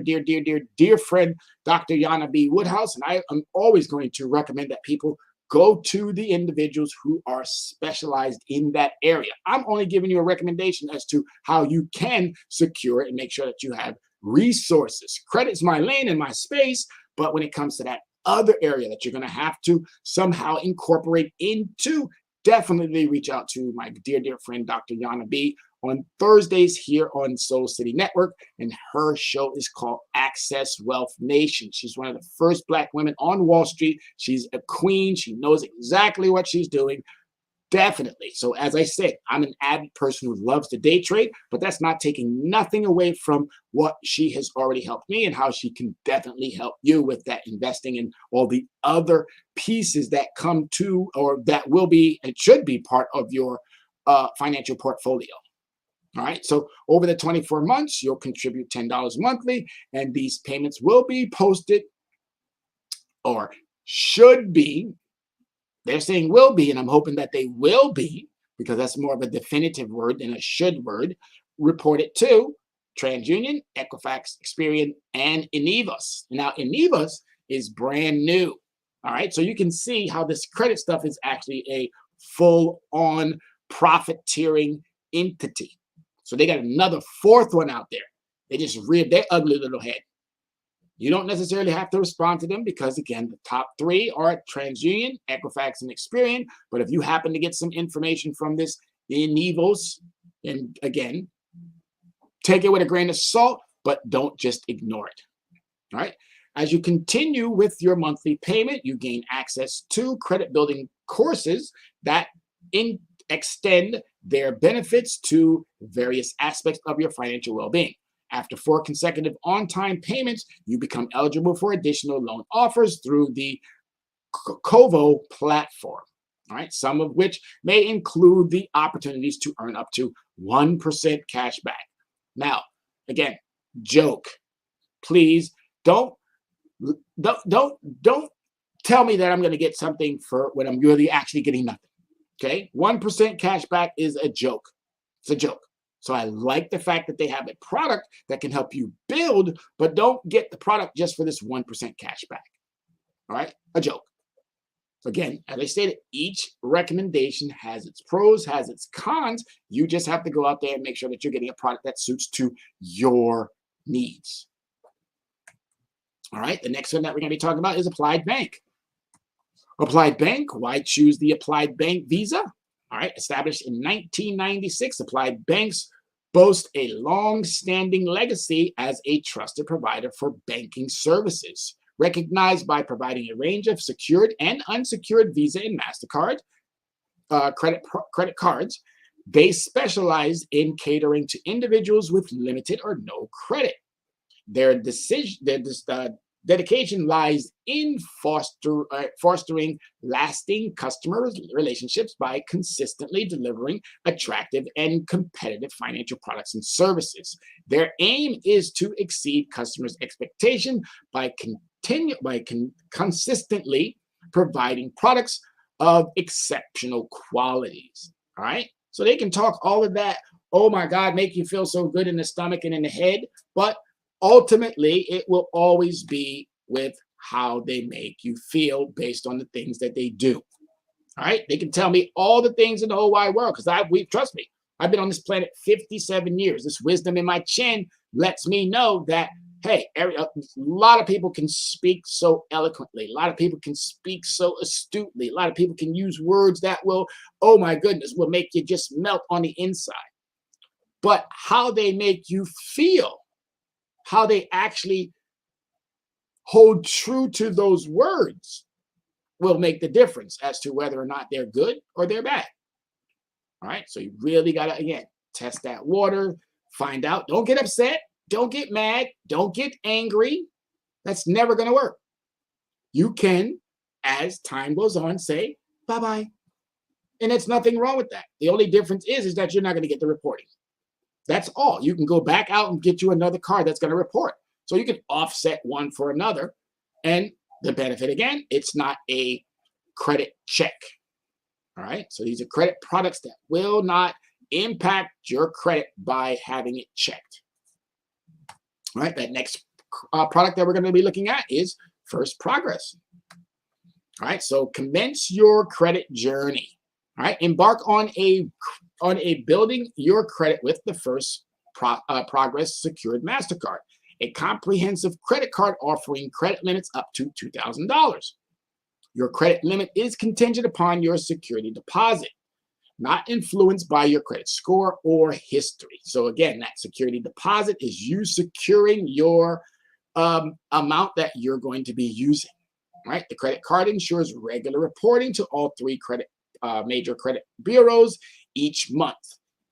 friend, Dr. Yana B. Woodhouse, and I am always going to recommend that people go to the individuals who are specialized in that area. I'm only giving you a recommendation as to how you can secure it and make sure that you have resources. Credit's my lane and my space, but when it comes to that other area that you're going to have to somehow incorporate into, definitely reach out to my dear friend, Dr. Yana B. on Thursdays here on Soul City Network, and her show is called Access Wealth Nation. She's one of the first Black women on Wall Street. She's a queen. She knows exactly what she's doing. Definitely. So as I said, I'm an avid person who loves to day trade, but that's not taking nothing away from what she has already helped me and how she can definitely help you with that investing and all the other pieces that come to, or that will be and should be part of your financial portfolio. All right. So over the 24 months, you'll contribute $10 monthly, and these payments will be posted, or should be. They're saying will be, and I'm hoping that they will be, because that's more of a definitive word than a should word, reported to TransUnion, Equifax, Experian, and Enivas. Now, Enivas is brand new. All right. So you can see how this credit stuff is actually a full-on profiteering entity. So they got another fourth one out there. They just reared their ugly little head. You don't necessarily have to respond to them because, again, the top three are TransUnion, Equifax, and Experian. But if you happen to get some information from this Enivos, and again, take it with a grain of salt, but don't just ignore it. All right. As you continue with your monthly payment, you gain access to credit building courses that extend their benefits to various aspects of your financial well-being. After 4 consecutive on-time payments, you become eligible for additional loan offers through the Kovo platform. All right, some of which may include the opportunities to earn up to 1% cash back. Now, again, joke. Please don't tell me that I'm going to get something for when I'm really actually getting nothing. Okay, 1% cash back is a joke. It's a joke. So I like the fact that they have a product that can help you build, but don't get the product just for this 1% cash back. All right, a joke. Again, as I stated, each recommendation has its pros, has its cons. You just have to go out there and make sure that you're getting a product that suits to your needs. All right, the next one that we're going to be talking about is Applied Bank. Applied Bank, why choose the Applied Bank Visa? All right, established in 1996, Applied Banks boast a long-standing legacy as a trusted provider for banking services, recognized by providing a range of secured and unsecured Visa and MasterCard credit cards. They specialize in catering to individuals with limited or no credit. Their dedication lies in fostering lasting customer relationships by consistently delivering attractive and competitive financial products and services. Their aim is to exceed customers' expectation by consistently providing products of exceptional qualities. All right, so they can talk all of that, oh my God, make you feel so good in the stomach and in the head, but ultimately it will always be with how they make you feel based on the things that they do. All right, they can tell me all the things in the whole wide world because trust me, I've been on this planet 57 years. This wisdom in my chin lets me know that, hey, a lot of people can speak so eloquently. A lot of people can speak so astutely. A lot of people can use words that will, oh my goodness, will make you just melt on the inside. But how they make you feel, how they actually hold true to those words will make the difference as to whether or not they're good or they're bad. All right, so you really got to, again, test that water, find out. Don't get upset. Don't get mad. Don't get angry. That's never going to work. You can, as time goes on, say bye-bye. And there's nothing wrong with that. The only difference is that you're not going to get the reporting. That's all. You can go back out and get you another card that's going to report. So you can offset one for another. And the benefit, again, it's not a credit check. All right. So these are credit products that will not impact your credit by having it checked. All right. That next product that we're going to be looking at is First Progress. All right. So commence your credit journey. All right. Embark on a building your credit with the First Progress secured MasterCard, a comprehensive credit card offering credit limits up to $2,000. Your credit limit is contingent upon your security deposit, not influenced by your credit score or history. So again, that security deposit is you securing your amount that you're going to be using. Right? The credit card ensures regular reporting to all three major credit bureaus each month,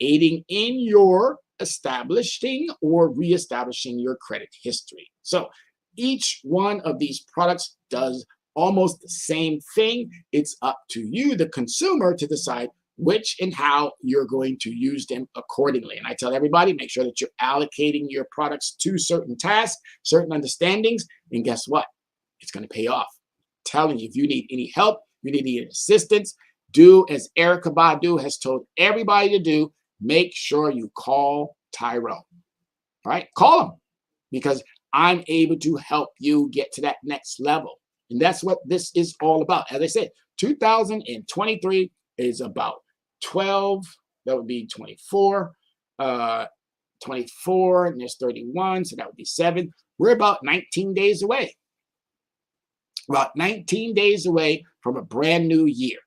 aiding in your establishing or reestablishing your credit history. So each one of these products does almost the same thing. It's up to you, the consumer, to decide which and how you're going to use them accordingly. And I tell everybody, make sure that you're allocating your products to certain tasks, certain understandings, and guess what? It's going to pay off. I'm telling you, if you need any help, you need any assistance, do as Erica Badu has told everybody to do. Make sure you call Tyrone. All right? Call him, because I'm able to help you get to that next level. And that's what this is all about. As I said, 2023 is about 12. That would be 24. 24, and there's 31, so that would be 7. We're about 19 days away. About 19 days away from a brand new year.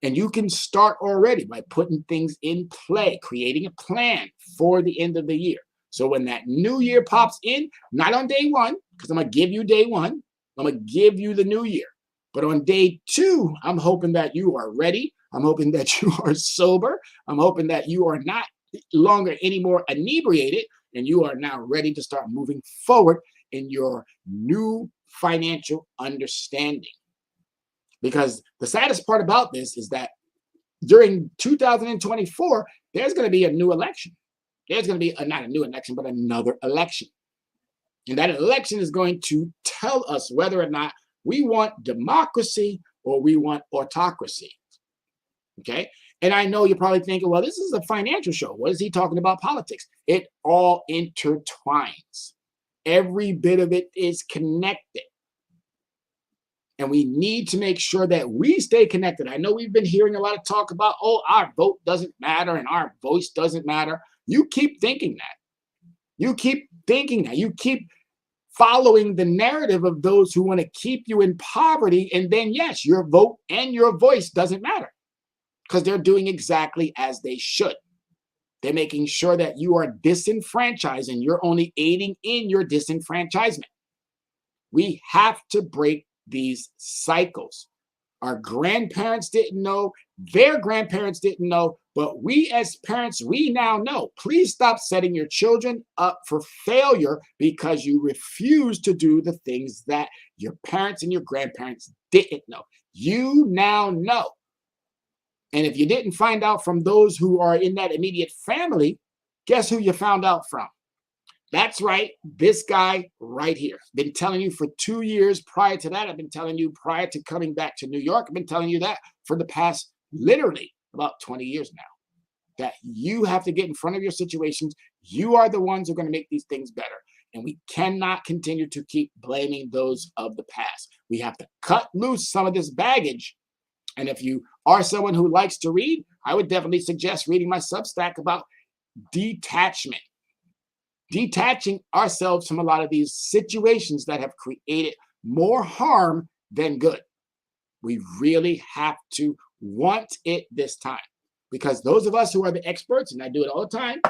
And you can start already by putting things in play, creating a plan for the end of the year. So when that new year pops in, not on day one, because I'm going to give you day one, I'm going to give you the new year. But on day 2, I'm hoping that you are ready. I'm hoping that you are sober. I'm hoping that you are not longer anymore inebriated, and you are now ready to start moving forward in your new financial understanding. Because the saddest part about this is that during 2024, there's going to be a new election. There's going to be not a new election, but another election. And that election is going to tell us whether or not we want democracy or we want autocracy. Okay? And I know you're probably thinking, well, this is a financial show. What is he talking about politics? It all intertwines. Every bit of it is connected. And we need to make sure that we stay connected. I know we've been hearing a lot of talk about, oh, our vote doesn't matter and our voice doesn't matter. You keep thinking that. You keep thinking that. You keep following the narrative of those who want to keep you in poverty. And then, yes, your vote and your voice doesn't matter because they're doing exactly as they should. They're making sure that you are disenfranchised and you're only aiding in your disenfranchisement. We have to break these cycles. Our grandparents didn't know, their grandparents didn't know, but we as parents, we now know. Please stop setting your children up for failure because you refuse to do the things that your parents and your grandparents didn't know. You now know. And if you didn't find out from those who are in that immediate family, guess who you found out from? That's right, this guy right here. Been telling you for 2 years prior to that. I've been telling you prior to coming back to New York. I've been telling you that for the past literally about 20 years now. That you have to get in front of your situations. You are the ones who are going to make these things better. And we cannot continue to keep blaming those of the past. We have to cut loose some of this baggage. And if you are someone who likes to read, I would definitely suggest reading my Substack about detachment. Detaching ourselves from a lot of these situations that have created more harm than good. We really have to want it this time. Because those of us who are the experts, and I do it all the time,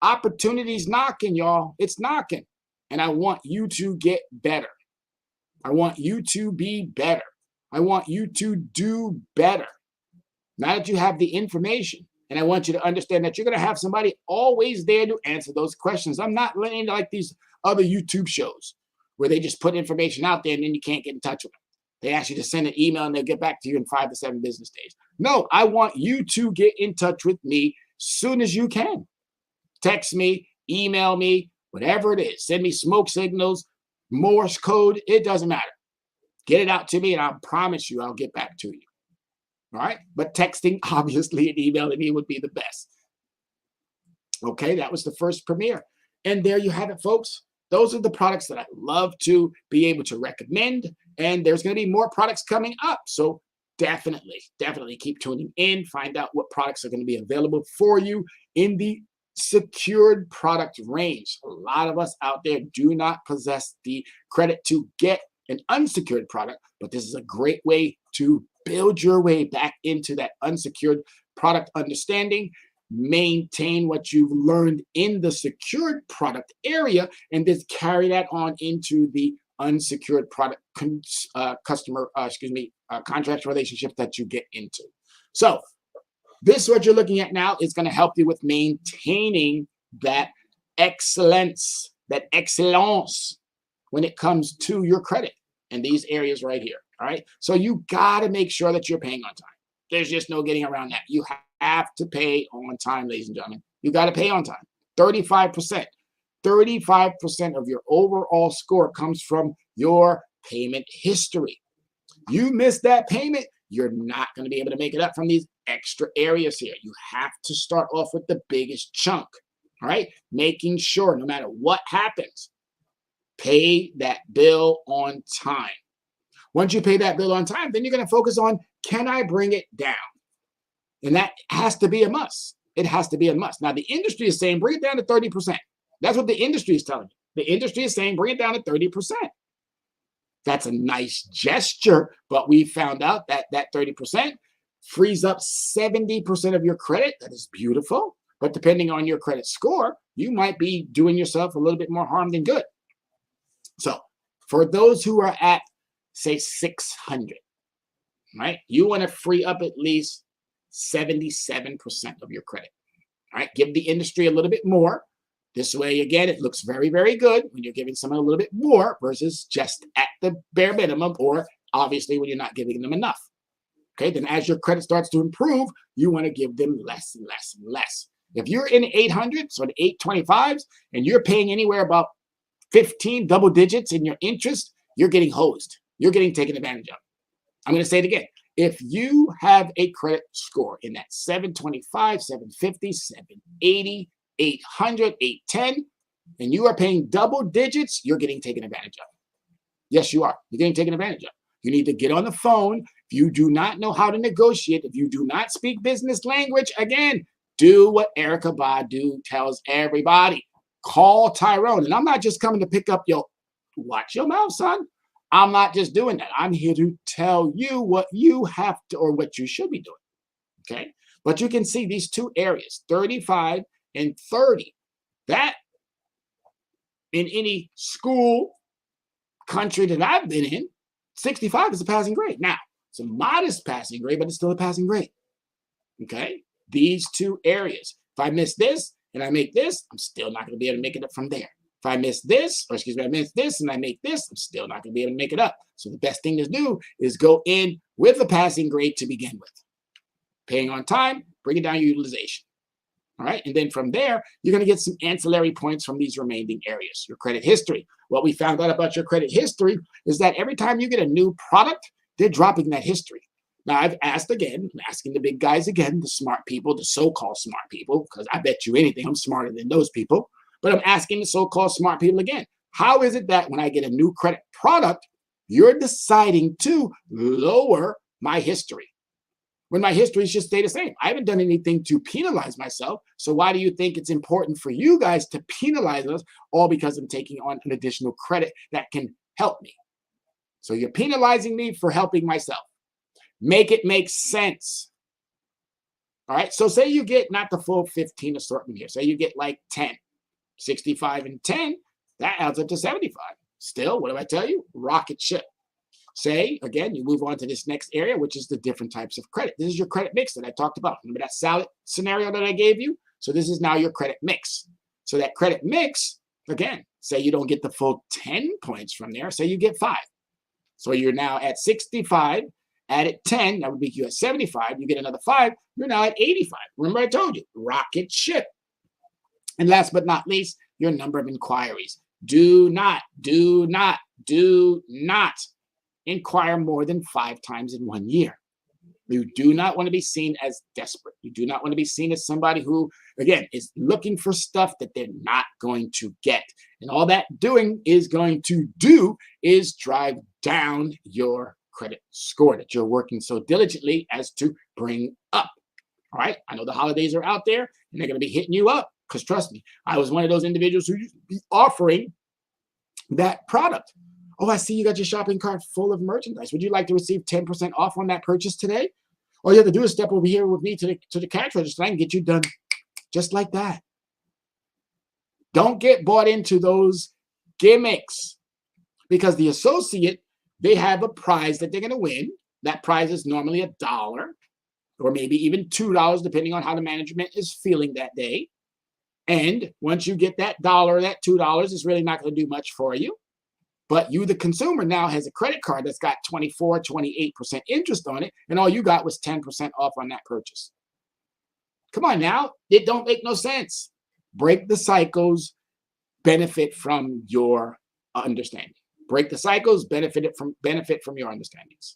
opportunity's knocking, y'all. It's knocking. And I want you to get better. I want you to be better. I want you to do better. Now that you have the information, and I want you to understand that you're going to have somebody always there to answer those questions. I'm not letting like these other YouTube shows where they just put information out there and then you can't get in touch with them. They ask you to send an email and they'll get back to you in 5 to 7 business days. No, I want you to get in touch with me soon as you can. Text me, email me, whatever it is. Send me smoke signals, Morse code. It doesn't matter. Get it out to me and I promise you I'll get back to you. All right. But texting, obviously, and emailing me would be the best. Okay. That was the first premiere. And there you have it, folks. Those are the products that I love to be able to recommend. And there's going to be more products coming up. So definitely keep tuning in. Find out what products are going to be available for you in the secured product range. A lot of us out there do not possess the credit to get an unsecured product, but this is a great way to build your way back into that unsecured product understanding, maintain what you've learned in the secured product area, and then carry that on into the unsecured product contract relationship that you get into. So this, what you're looking at now, is going to help you with maintaining that excellence, that excellence when it comes to your credit in these areas right here. All right. So you got to make sure that you're paying on time. There's just no getting around that. You have to pay on time, ladies and gentlemen. You got to pay on time. 35%. 35% of your overall score comes from your payment history. You miss that payment, you're not going to be able to make it up from these extra areas here. You have to start off with the biggest chunk. All right. Making sure no matter what happens, pay that bill on time. Once you pay that bill on time, then you're going to focus on, can I bring it down? And that has to be a must. It has to be a must. Now, the industry is saying, bring it down to 30%. That's what the industry is telling you. The industry is saying, bring it down to 30%. That's a nice gesture, but we found out that that 30% frees up 70% of your credit. That is beautiful. But depending on your credit score, you might be doing yourself a little bit more harm than good. So for those who are at, say, 600, right? You want to free up at least 77% of your credit. All right. Give the industry a little bit more. This way, again, it looks very, very good when you're giving someone a little bit more versus just at the bare minimum or obviously when you're not giving them enough. Okay, then as your credit starts to improve, you want to give them less and less and less. If you're in the 800s or the 825s and you're paying anywhere about 15 double digits in your interest, you're getting hosed. You're getting taken advantage of. I'm going to say it again. If you have a credit score in that 725, 750, 780, 800, 810, and you are paying double digits, you're getting taken advantage of. Yes, you are. You're getting taken advantage of. You need to get on the phone. If you do not know how to negotiate, if you do not speak business language, again, do what Erica Badu tells everybody. Call Tyrone. And I'm not just coming to pick up your, watch your mouth, son. I'm not just doing that. I'm here to tell you what you have to, or what you should be doing. Okay. But you can see these two areas, 35 and 30. That in any school, country that I've been in, 65 is a passing grade. Now, it's a modest passing grade, but it's still a passing grade. Okay? These two areas. If I miss this and I make this, I'm still not going to be able to make it up from there. If I miss this, or excuse me, I miss this and I make this, I'm still not going to be able to make it up. So the best thing to do is go in with a passing grade to begin with. Paying on time, bringing down your utilization. All right. And then from there, you're going to get some ancillary points from these remaining areas. Your credit history. What we found out about your credit history is that every time you get a new product, they're dropping that history. Now, I've asked again, I'm asking the big guys again, the smart people, the so-called smart people, because I bet you anything I'm smarter than those people. But I'm asking the so-called smart people again, how is it that when I get a new credit product, you're deciding to lower my history? When my history should stay the same. I haven't done anything to penalize myself. So why do you think it's important for you guys to penalize us all because I'm taking on an additional credit that can help me? So you're penalizing me for helping myself. Make it make sense. All right. So say you get not the full 15 assortment here. Say you get like 10, 65 and 10. That adds up to 75. Still, what do I tell you? Rocket ship. Say, again, you move on to this next area, which is the different types of credit. This is your credit mix that I talked about. Remember that salad scenario that I gave you? So this is now your credit mix. So that credit mix, again, say you don't get the full 10 points from there. Say you get 5. So you're now at 65, added 10, that would make you at 75. You get another 5, you're now at 85. Remember I told you, rocket ship. And last but not least, your number of inquiries. Do not inquire more than 5 times in 1 year. You do not want to be seen as desperate. You do not want to be seen as somebody who, again, is looking for stuff that they're not going to get. And all that doing is going to do is drive down your credit score that you're working so diligently as to bring up. All right. I know the holidays are out there and they're going to be hitting you up because trust me, I was one of those individuals who used to be offering that product. Oh, I see you got your shopping cart full of merchandise. Would you like to receive 10% off on that purchase today? All you have to do is step over here with me to the cash register. I can get you done just like that. Don't get bought into those gimmicks because the associate, they have a prize that they're going to win. That prize is normally $1 or maybe even $2, depending on how the management is feeling that day. And once you get that $1, that $2, it's really not going to do much for you. But you, the consumer, now has a credit card that's got 24, 28% interest on it, and all you got was 10% off on that purchase. Come on now. It don't make no sense. Break the cycles, benefit from your understanding. Break the cycles, benefit from your understandings.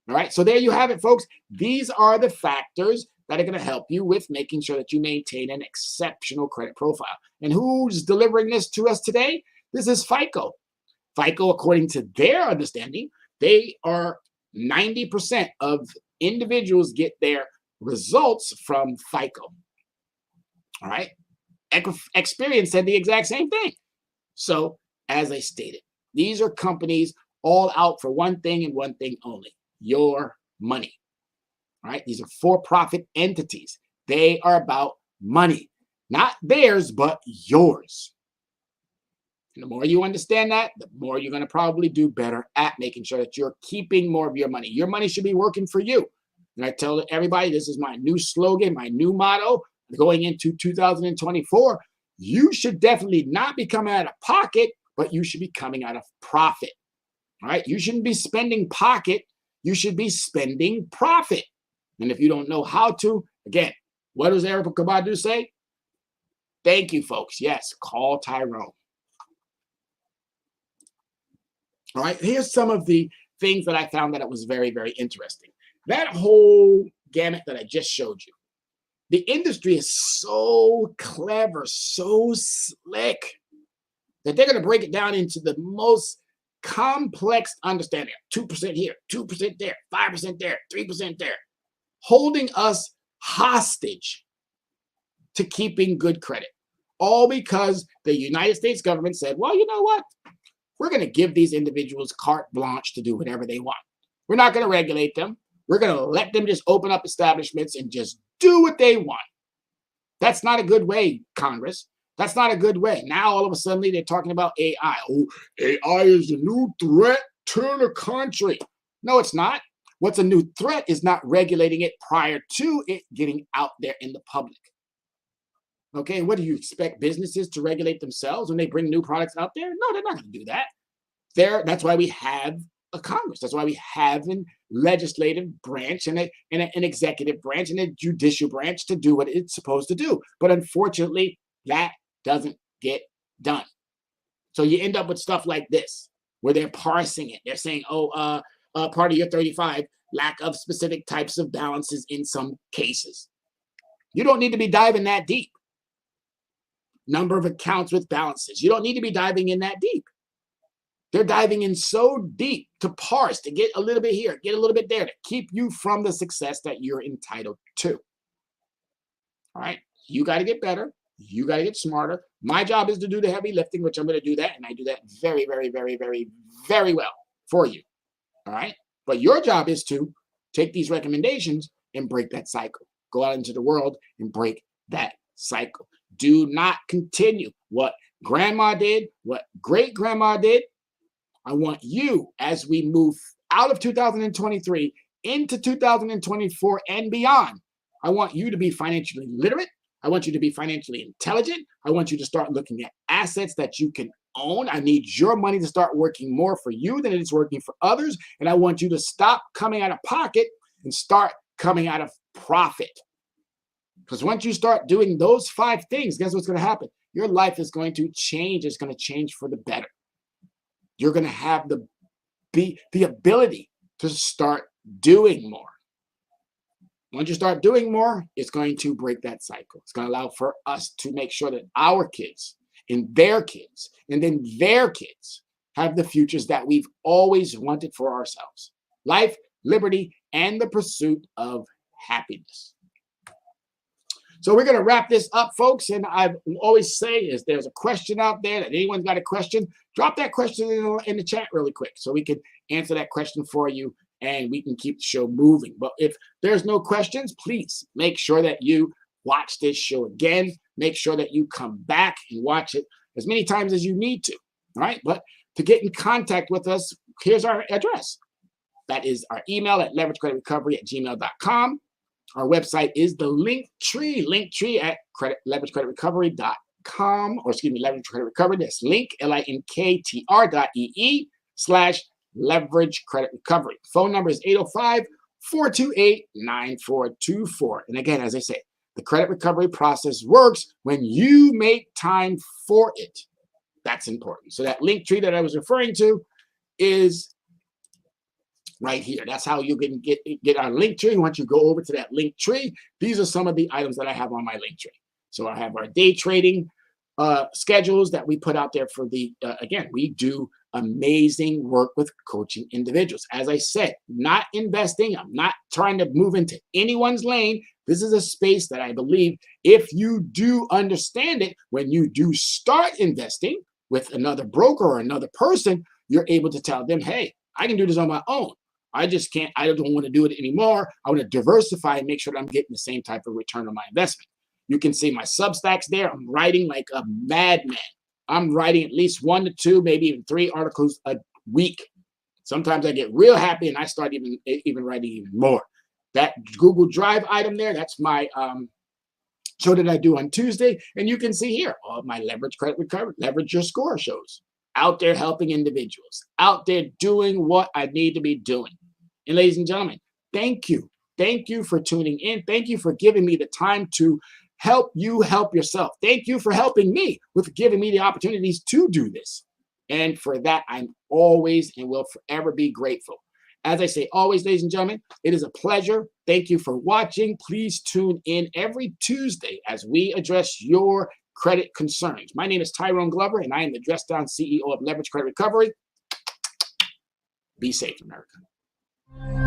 All right, so there you have it, folks. These are the factors that are going to help you with making sure that you maintain an exceptional credit profile. And who's delivering this to us today? This is FICO. FICO, according to their understanding, they are 90% of individuals get their results from FICO. All right. Experience said the exact same thing. So, as I stated, these are companies all out for one thing and one thing only, your money. All right. These are for-profit entities. They are about money, not theirs, but yours. And the more you understand that, the more you're going to probably do better at making sure that you're keeping more of your money. Your money should be working for you. And I tell everybody, this is my new slogan, my new motto going into 2024. You should definitely not be coming out of pocket, but you should be coming out of profit. All right. You shouldn't be spending pocket. You should be spending profit. And if you don't know how to, again, what does Erica Kabadu say? Thank you, folks. Yes, call Tyrone. All right. Here's some of the things that I found that it was very, very interesting. That whole gamut that I just showed you. The industry is so clever, so slick, that they're going to break it down into the most complex understanding. 2% here, 2% there, 5% there, 3% there, holding us hostage to keeping good credit. All because the United States government said, well, you know what? We're going to give these individuals carte blanche to do whatever they want. We're not going to regulate them. We're going to let them just open up establishments and just do what they want. That's not a good way, Congress. That's not a good way. Now, all of a sudden, they're talking about AI. Oh, AI is a new threat to the country. No, it's not. What's a new threat is not regulating it prior to it getting out there in the public. Okay, what do you expect businesses to regulate themselves when they bring new products out there? No, they're not going to do that. That's why we have a Congress. That's why we have a legislative branch and an executive branch and a judicial branch to do what it's supposed to do. But unfortunately, that doesn't get done. So you end up with stuff like this, where they're parsing it. They're saying, part of your 35, lack of specific types of balances in some cases. You don't need to be diving that deep. Number of accounts with balances. You don't need to be diving in that deep. They're diving in so deep to parse, to get a little bit here, get a little bit there, to keep you from the success that you're entitled to. All right? You got to get better. You got to get smarter. My job is to do the heavy lifting, which I'm going to do that. And I do that very, very, very, very, very well for you. All right? But your job is to take these recommendations and break that cycle. Go out into the world and break that cycle. Do not continue what grandma did, what great grandma did. I want you, as we move out of 2023 into 2024 and beyond, I want you to be financially literate. I want you to be financially intelligent. I want you to start looking at assets that you can own. I need your money to start working more for you than it is working for others. And I want you to stop coming out of pocket and start coming out of profit. Because once you start doing those 5 things, guess what's going to happen? Your life is going to change. It's going to change for the better. You're going to have the ability to start doing more. Once you start doing more, it's going to break that cycle. It's going to allow for us to make sure that our kids and their kids and then their kids have the futures that we've always wanted for ourselves. Life, liberty, and the pursuit of happiness. So we're going to wrap this up, folks. And I always say is there's a question out there that anyone's got a question, drop that question in the chat really quick so we can answer that question for you and we can keep the show moving. But if there's no questions, please make sure that you watch this show again. Make sure that you come back and watch it as many times as you need to. All right. But to get in contact with us, here's our address. That is our email at leveragecreditrecovery@gmail.com. Our website is the linktree at leveragecreditrecovery.com, or excuse me, Leverage Credit Recovery. That's link, linktr.ee/leverage credit recovery. Phone number is 805-428-9424. And again, as I say, the credit recovery process works when you make time for it. That's important. So that link tree that I was referring to is right here. That's how you can get our link tree. Once you go over to that link tree, these are some of the items that I have on my link tree. So I have our day trading schedules that we put out there for the, again, we do amazing work with coaching individuals. As I said, not investing. I'm not trying to move into anyone's lane. This is a space that I believe if you do understand it, when you do start investing with another broker or another person, you're able to tell them, hey, I can do this on my own. I just can't, I don't want to do it anymore. I want to diversify and make sure that I'm getting the same type of return on my investment. You can see my Substacks there. I'm writing like a madman. I'm writing at least 1 to 2, maybe even 3 articles a week. Sometimes I get real happy and I start even writing even more. That Google Drive item there, that's my show that I do on Tuesday. And you can see here all my Leverage Credit Recovery, Leverage Your Score shows. out there helping individuals, out there doing what I need to be doing. And ladies and gentlemen, thank you. Thank you for tuning in. Thank you for giving me the time to help you help yourself. Thank you for helping me with giving me the opportunities to do this. And for that, I'm always and will forever be grateful. As I say always, ladies and gentlemen, it is a pleasure. Thank you for watching. Please tune in every Tuesday as we address your credit concerns. My name is Tyrone Glover, and I am the Dress Down CEO of Leverage Credit Recovery. Be safe, America.